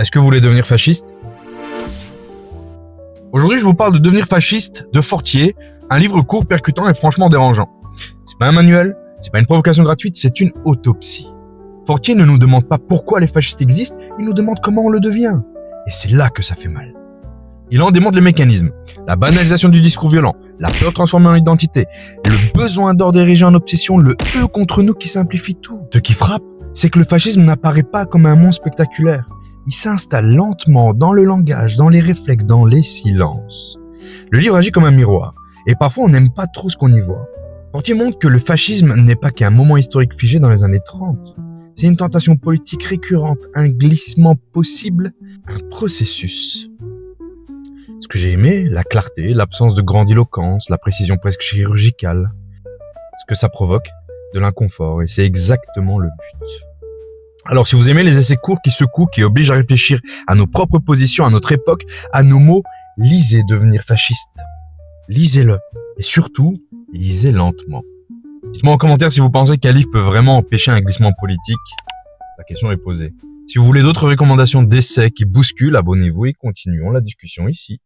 Est-ce que vous voulez devenir fasciste? Aujourd'hui, je vous parle de Devenir fasciste de Fortier, un livre court, percutant et franchement dérangeant. C'est pas un manuel, c'est pas une provocation gratuite, c'est une autopsie. Fortier ne nous demande pas pourquoi les fascistes existent, il nous demande comment on le devient. Et c'est là que ça fait mal. Il en démontre les mécanismes, la banalisation du discours violent, la peur transformée en identité, le besoin d'ordre érigé en obsession, le « eux » contre nous qui simplifie tout. Ce qui frappe, c'est que le fascisme n'apparaît pas comme un monstre spectaculaire. Il s'installe lentement dans le langage, dans les réflexes, dans les silences. Le livre agit comme un miroir, et parfois on n'aime pas trop ce qu'on y voit. Fortier montre que le fascisme n'est pas qu'un moment historique figé dans les années 30. C'est une tentation politique récurrente, un glissement possible, un processus. Ce que j'ai aimé, la clarté, l'absence de grandiloquence, la précision presque chirurgicale. Ce que ça provoque, de l'inconfort, et c'est exactement le but. Alors si vous aimez les essais courts qui secouent, qui obligent à réfléchir à nos propres positions, à notre époque, à nos mots, lisez Devenir fasciste. Lisez-le. Et surtout, lisez lentement. Dites-moi en commentaire si vous pensez qu'un livre peut vraiment empêcher un glissement politique. La question est posée. Si vous voulez d'autres recommandations d'essais qui bousculent, abonnez-vous et continuons la discussion ici.